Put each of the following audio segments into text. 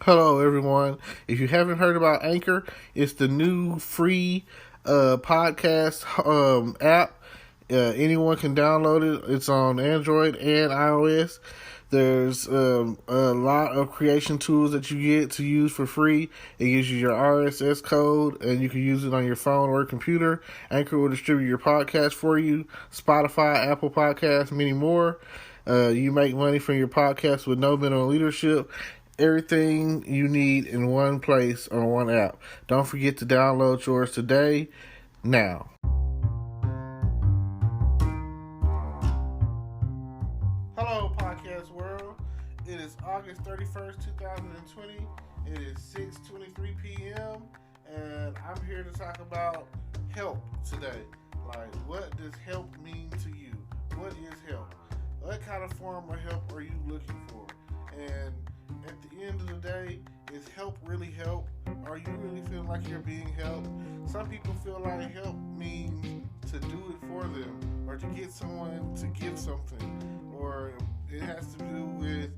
Hello, everyone. If you haven't heard about Anchor, it's the new free podcast app. Anyone can download it. It's on Android and iOS. There's a lot of creation tools that you get to use for free. It gives you your RSS code, and you can use it on your phone or computer. Anchor will distribute your podcast for you. Spotify, Apple Podcasts, many more. You make money from your podcast with no minimum leadership. Everything you need in one place on one app. Don't forget to download yours today, now. Hello, podcast world. It is August 31st, 2020. It is 6:23 p.m. and I'm here to talk about help today. Like, what does help mean to you? What is help? What kind of form of help are you looking for? And at the end of the day, is help really help? Are you really feeling like you're being helped? Some people feel like help means to do it for them, or to get someone to give something, or it has to do with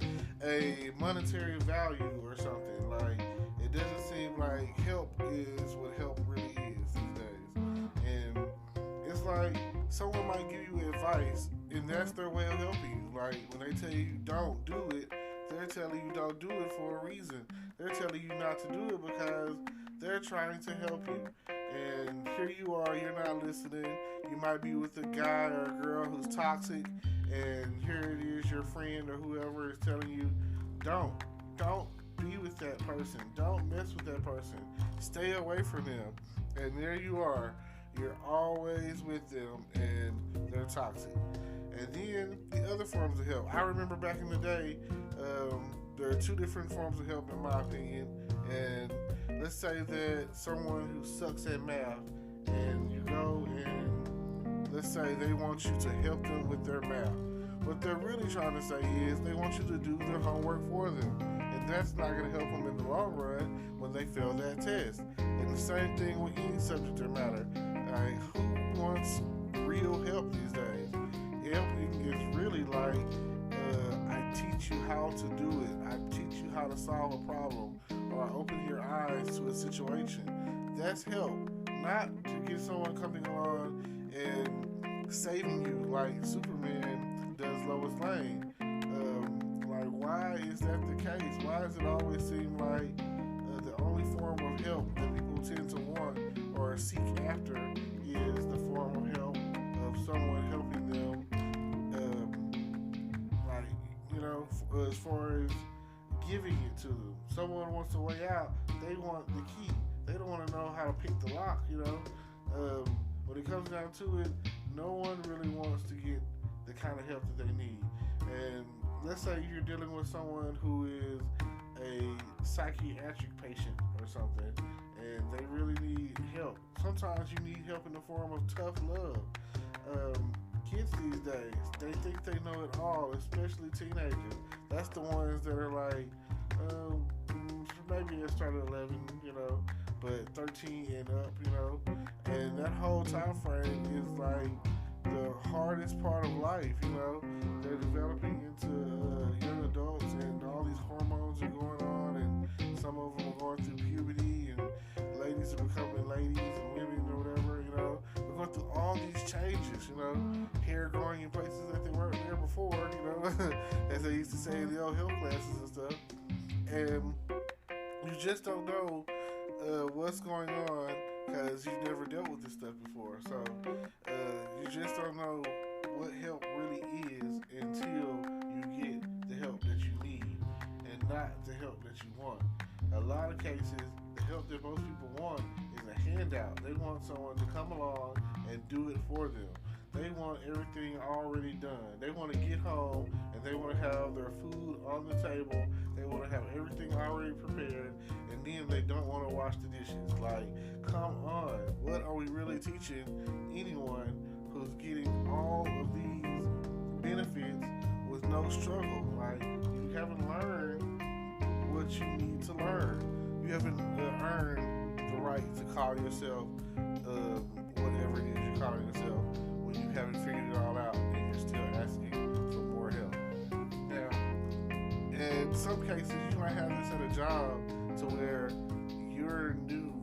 a monetary value or something. Like, it doesn't seem like help is what help really is these days. And it's like someone might give you advice, and that's their way of helping you. Like, when they tell you don't do it, they're telling you don't do it for a reason. They're telling you not to do it because they're trying to help you. And here you are, you're not listening. You might be with a guy or a girl who's toxic, and here it is, your friend or whoever is telling you, don't be with that person. Don't mess with that person. Stay away from them. And there you are. You're always with them, and they're toxic. And then the other forms of help. I remember back in the day, there are two different forms of help in my opinion. And let's say that someone who sucks at math, and you go and let's say they want you to help them with their math. What they're really trying to say is they want you to do their homework for them. And that's not going to help them in the long run when they fail that test. And the same thing with any subject or matter. Like, who wants real help these days? Helping is really like, I teach you how to do it. I teach you how to solve a problem, or I open your eyes to a situation. That's help, not to get someone coming along and saving you like Superman does Lois Lane. Like, why is that the case? Why does it always seem like the only form of help that people tend to want or seek after is the form of help of someone helping them? As far as giving it to them. Someone wants a way out, they want the key. They don't want to know how to pick the lock, When it comes down to it, no one really wants to get the kind of help that they need. And let's say you're dealing with someone who is a psychiatric patient or something, and they really need help. Sometimes you need help in the form of tough love. Kids these days, they think they know it all, especially teenagers. That's the ones that are like, maybe they start at 11, but 13 and up, and that whole time frame is like the hardest part of life, They're developing into young adults, and all these hormones are going on, and some of them are going through puberty, and ladies are becoming ladies and women or whatever, We're going through all these changes, hair growing in places that they weren't there before, as they used to say in the old health classes and stuff. And you just don't know what's going on because you've never dealt with this stuff before. So you just don't know what help really is until you get the help that you need and not the help that you want. A lot of cases, the help that most people want is a handout. They want someone to come along and do it for them. They want everything already done. They want to get home and they want to have their food on the table. They want to have everything already prepared, and then they don't want to wash the dishes. Like, come on. What are we really teaching anyone who's getting all of these benefits with no struggle? Like, you haven't learned what you need to learn. You haven't earned the right to call yourself whatever it is you're calling yourself when you haven't figured it all out and you're still asking for more help. Now, and some cases, you might have this at a job to where you're new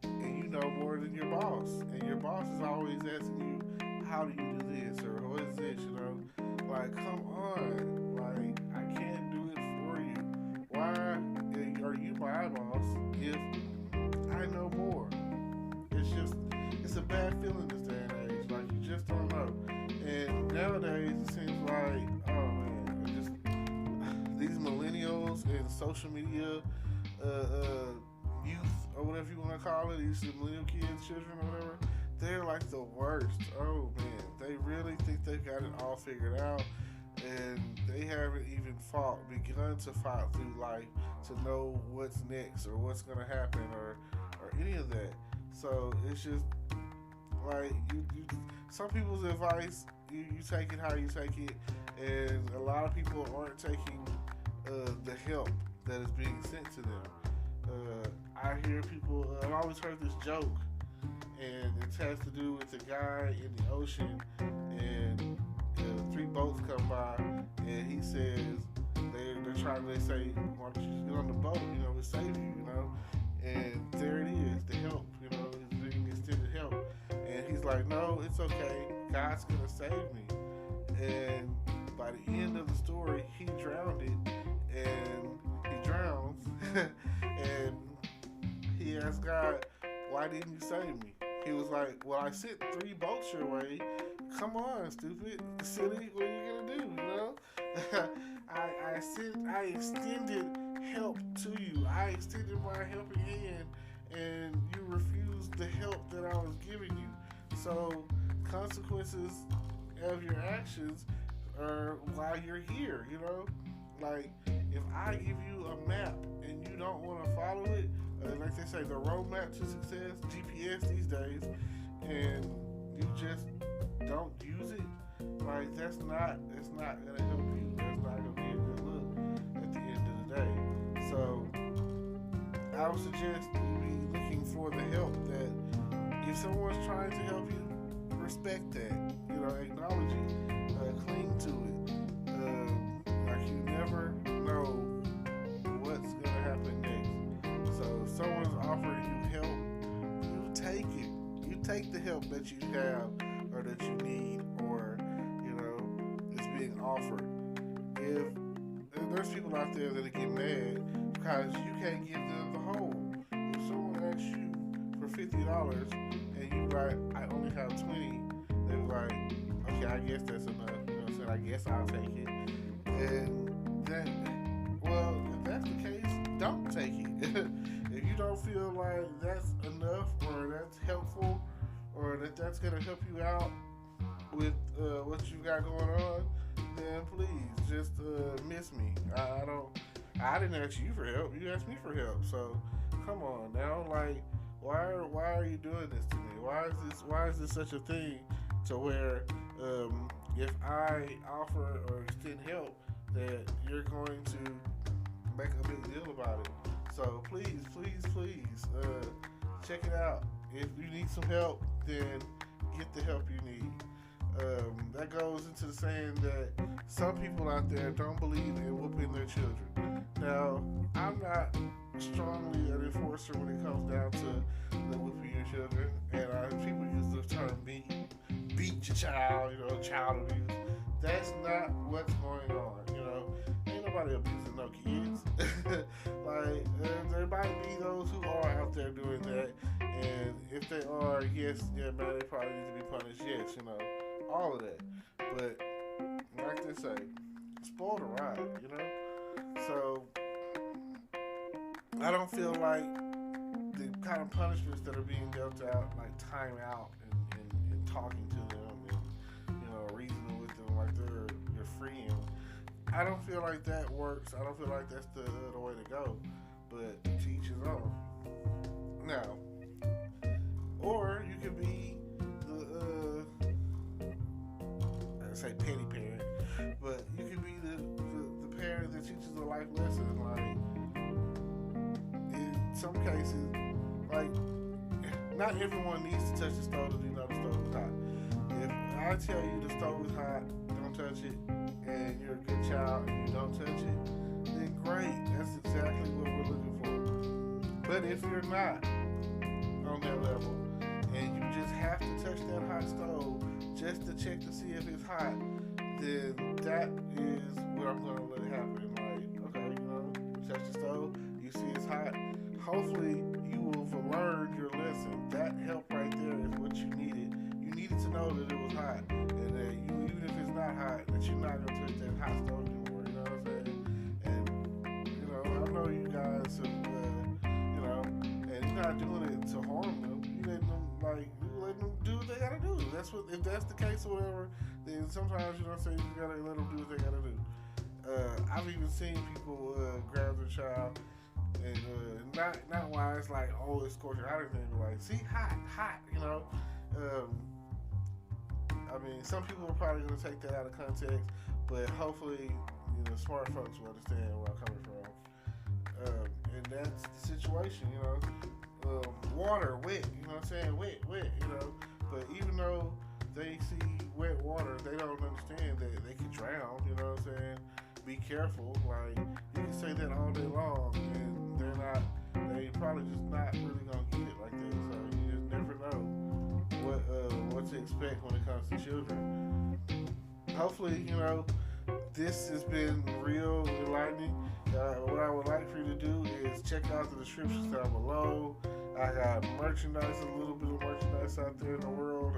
and you know more than your boss, and your boss is always asking you, "How do you do this?" or "What is this?" You know, like, come on, like, I can't do it for you. Why are you my boss if I know more? It's a bad feeling this day and age. Like, you just don't know. And nowadays, it seems like, oh man, just these millennials and social media youth, or whatever you want to call it, these millennial kids, children, or whatever, they're like the worst. Oh man, they really think they've got it all figured out, and they haven't even begun to fight through life to know what's next or what's gonna happen or any of that. So it's just like you some people's advice, you take it how you take it, and a lot of people aren't taking the help that is being sent to them. I hear people. I've always heard this joke, and it has to do with a guy in the ocean, and three boats come by, and he says they're trying. They say, "Why don't you get on the boat? You know, we'll save you." You know, and there it is, the help. You know, he's being extended help, and he's like, "No, it's okay. God's gonna save me." And by the end of the story, he drowned it, and he drowns, and he asked God, "Why didn't you save me?" He was like, "Well, I sent three boats your way. Come on, stupid, silly. What are you gonna do? You know, I extended help to you. I extended my helping hand, and you refused the help that I was giving you. So consequences of your actions are why you're here. You know, like if I give you a map and you don't want to follow it." Like they say, the roadmap to success, GPS these days, and you just don't use it, like it's not gonna help you. That's not gonna be a good look at the end of the day. So I would suggest you be looking for the help that if someone's trying to help you, respect that. You know, acknowledge it, cling to it. Like you never know what's gonna happen next. So if someone's offering you help, you take it. You take the help that you have or that you need, or is being offered. If there's people out there that get mad because you can't give them the whole. If someone asks you for $50 and you like, "I only have 20," they're like, "Okay, I guess that's enough." You know what I'm saying? I guess I'll take it. And that, well, if that's the case, don't take it. If you don't feel like that's enough or that's helpful or that's going to help you out with what you got going on, then please just miss me. I didn't ask you for help. You asked me for help. So come on now, like why are you doing this to me? Why is this such a thing to where if I offer or extend help that you're going to make a big deal about it? So please, check it out. If you need some help, then get the help you need. That goes into the saying that some people out there don't believe in whooping their children. Now, I'm not strongly an enforcer when it comes down to the whooping your children, and people use the term beat your child, child abuse. That's not what's going on, Ain't nobody abusing no kids. Like, there might be those who are out there doing that, and if they are, man, they probably need to be punished, yes, all of that. But, like they say, spoil the ride, So, I don't feel like the kind of punishments that are being dealt out, like time out and talking to them and, reasoning with them like you're freeing. I don't feel like that works. I don't feel like that's the way to go. But to each his own. Now, or you could be the I say petty parent, but you could be the parent that teaches a life lesson. Like in some cases, like not everyone needs to touch the stove to know the stove is hot. If I tell you the stove is hot, don't touch it, and you're a good child and you don't touch it, then great. That's exactly what we're looking for. But if you're not on that level and you just have to touch that hot stove just to check to see if it's hot, then that is what I'm gonna let happen. Like, okay, you touch the stove, you see it's hot. Hopefully you will have learned your lesson. That help right there is what you needed. You needed to know that it was hot, and that even if it's not hot, that you're not gonna touch that hot stove anymore. You know what I'm saying? And I know you guys have, and you're not doing it to harm them. You letting them do what they gotta do. If that's the case or whatever, then sometimes you gotta let them do what they gotta do. I've even seen people grab their child and not why it's like, oh, it's scorching hot or anything, but like, see, hot, I mean, some people are probably gonna take that out of context, but hopefully, smart folks will understand where I'm coming from. And that's the situation, water, wet, wet, but even though they see wet water, they don't understand that they can drown, be careful. Like, you can say that all day long, and they probably just not really gonna get it like that. So you just never know what to expect when it comes to children. Hopefully, this has been real enlightening. What I would like for you to do is check out the descriptions down below. I got merchandise, a little bit of merchandise out there in the world.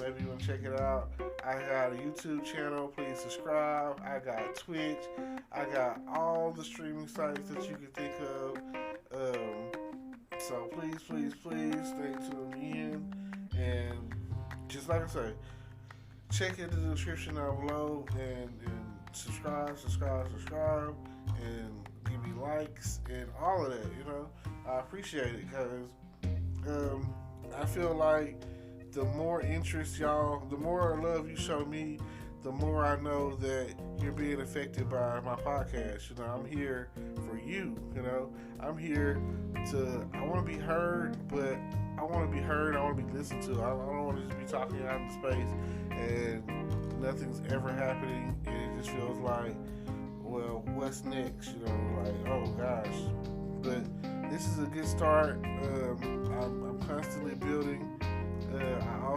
Maybe you want to check it out. I got a YouTube channel. Please subscribe. I got Twitch. I got all the streaming sites that you can think of. So please stay tuned in. And just like I say, check into the description down below and subscribe, and give me likes and all of that. I appreciate it because I feel like the more interest the more love you show me, the more I know that you're being affected by my podcast. I'm here for you. I'm here I want to be heard, but I want to be heard. I want to be listened to. I don't want to just be talking out in space and nothing's ever happening, and it just feels like, well, what's next? Like, oh gosh. But this is a good start. I'm constantly building. I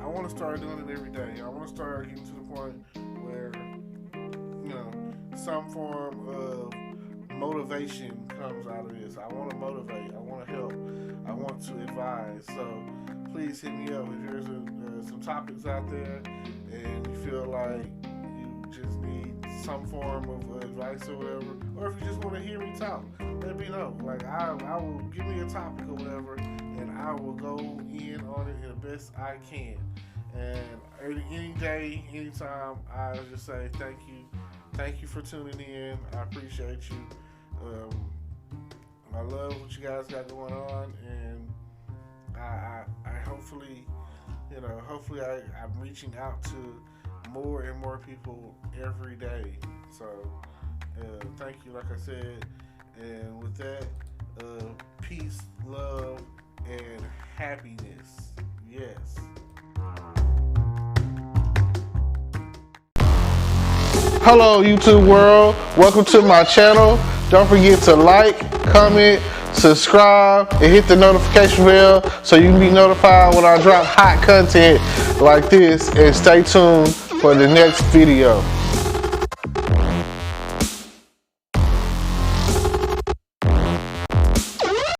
want to start doing it every day. I want to start getting to the point where, some form of motivation comes out of this. I want to motivate. I want to help. I want to advise. So please hit me up if there's some topics out there and you feel like you just need some form of advice or whatever, or if you just want to hear me talk, let me know. Like, I will give me a topic or whatever, and I will go in on it in the best I can. And any day, anytime, I just say thank you. Thank you for tuning in. I appreciate you. I love what you guys got going on, and I hopefully, I'm reaching out to more and more people every day. So thank you, like I said. And with that, peace, love, and happiness. Yes. Hello, YouTube world. Welcome to my channel. Don't forget to like, comment, subscribe, and hit the notification bell so you can be notified when I drop hot content like this. And stay tuned for the next video.